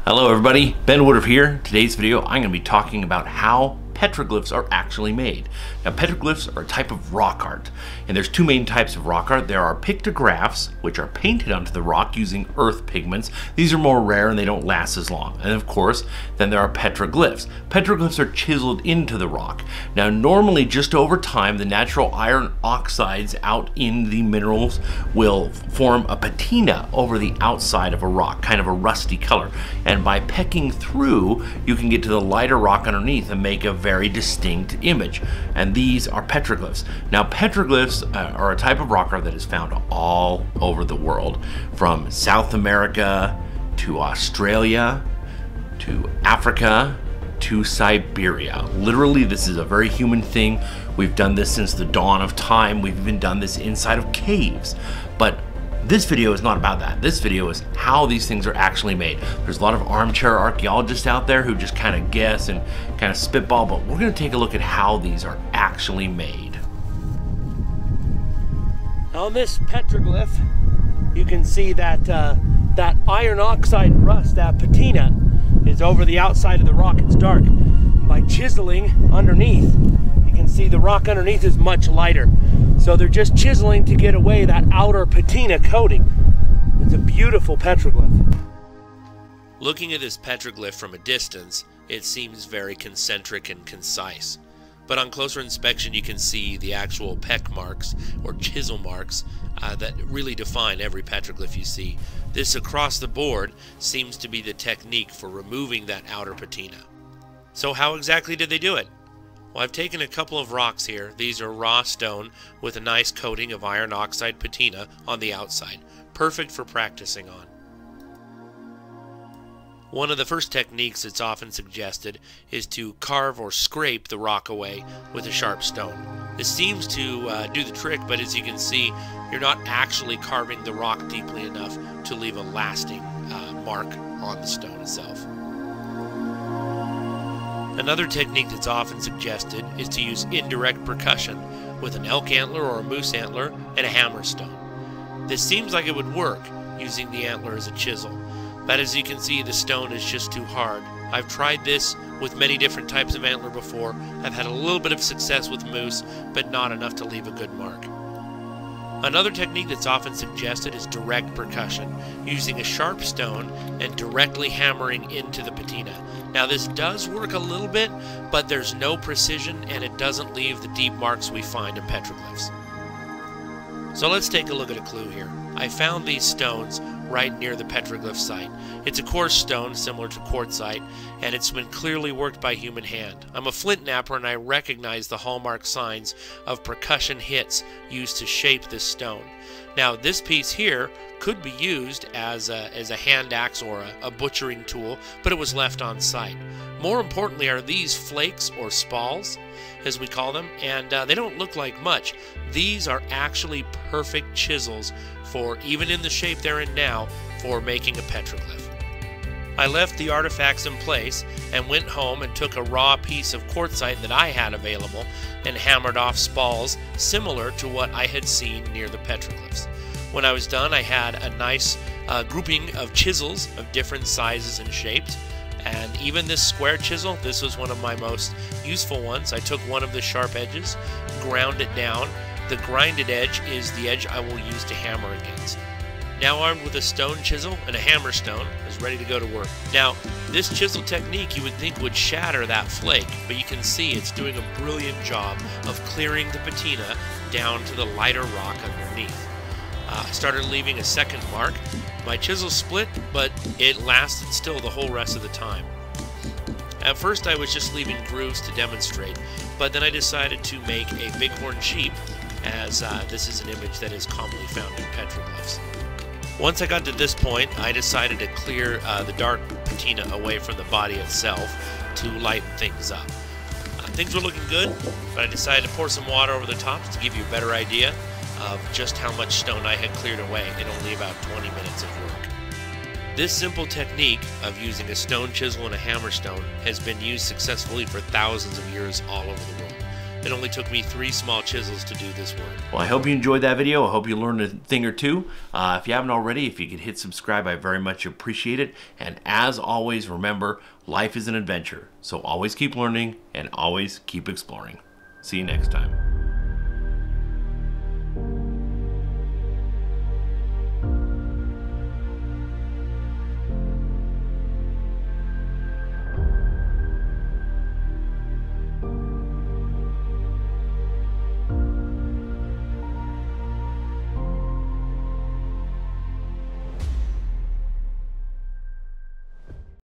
Hello everybody, Ben Woodruff here. Today's video I'm going to be talking about how petroglyphs are actually made. Now petroglyphs are a type of rock art, and there's two main types of rock art. There are pictographs, which are painted onto the rock using earth pigments. These are more rare and they don't last as long. And of course, then there are petroglyphs. Petroglyphs are chiseled into the rock. Now normally just over time, the natural iron oxides out in the minerals will form a patina over the outside of a rock, kind of a rusty color. And by pecking through, you can get to the lighter rock underneath and make a very distinct image. And these are petroglyphs. Now petroglyphs are a type of rock art that is found all over the world, from South America to Australia to Africa to Siberia. Literally, this is a very human thing. We've done this since the dawn of time. We've even done this inside of caves. But this video is not about that. This video is how these things are actually made. There's a lot of armchair archaeologists out there who just kind of guess and kind of spitball, but we're going to take a look at how these are actually made. On this petroglyph, you can see that that iron oxide rust, that patina, is over the outside of the rock. It's dark. By chiseling underneath, you can see the rock underneath is much lighter. So they're just chiseling to get away that outer patina coating. It's a beautiful petroglyph. Looking at this petroglyph from a distance, it seems very concentric and concise. But on closer inspection, you can see the actual peck marks or chisel marks that really define every petroglyph you see. This across the board seems to be the technique for removing that outer patina. So how exactly did they do it? Well, I've taken a couple of rocks here. These are raw stone with a nice coating of iron oxide patina on the outside. Perfect for practicing on. One of the first techniques that's often suggested is to carve or scrape the rock away with a sharp stone. This seems to do the trick, but as you can see, you're not actually carving the rock deeply enough to leave a lasting mark on the stone itself. Another technique that's often suggested is to use indirect percussion with an elk antler or a moose antler and a hammer stone. This seems like it would work using the antler as a chisel, but as you can see, the stone is just too hard. I've tried this with many different types of antler before. I've had a little bit of success with moose, but not enough to leave a good mark. Another technique that's often suggested is direct percussion, using a sharp stone and directly hammering into the patina. Now this does work a little bit, but there's no precision and it doesn't leave the deep marks we find in petroglyphs. So let's take a look at a clue here. I found these stones right near the petroglyph site. It's a coarse stone similar to quartzite, and it's been clearly worked by human hand. I'm a flint knapper and I recognize the hallmark signs of percussion hits used to shape this stone. Now this piece here could be used as a hand axe or a butchering tool, but it was left on site. More importantly are these flakes or spalls, as we call them, and they don't look like much. These are actually perfect chisels for, even in the shape they're in now, for making a petroglyph. I left the artifacts in place and went home and took a raw piece of quartzite that I had available and hammered off spalls similar to what I had seen near the petroglyphs. When I was done, I had a nice grouping of chisels of different sizes and shapes. And even this square chisel, this was one of my most useful ones. I took one of the sharp edges, ground it down. The grinded edge is the edge I will use to hammer against. Now armed with a stone chisel and a hammer stone, I was ready to go to work. Now, this chisel technique you would think would shatter that flake, but you can see it's doing a brilliant job of clearing the patina down to the lighter rock underneath. I started leaving a second mark. My chisel split, but it lasted still the whole rest of the time. At first I was just leaving grooves to demonstrate, but then I decided to make a bighorn sheep, as this is an image that is commonly found in petroglyphs. Once I got to this point, I decided to clear the dark patina away from the body itself to lighten things up. Things were looking good, but I decided to pour some water over the top to give you a better idea of just how much stone I had cleared away in only about 20 minutes of work. This simple technique of using a stone chisel and a hammer stone has been used successfully for thousands of years all over the world. It only took me 3 small chisels to do this work. Well, I hope you enjoyed that video. I hope you learned a thing or two. If you haven't already, if you could hit subscribe, I very much appreciate it. And as always, remember, life is an adventure. So always keep learning and always keep exploring. See you next time.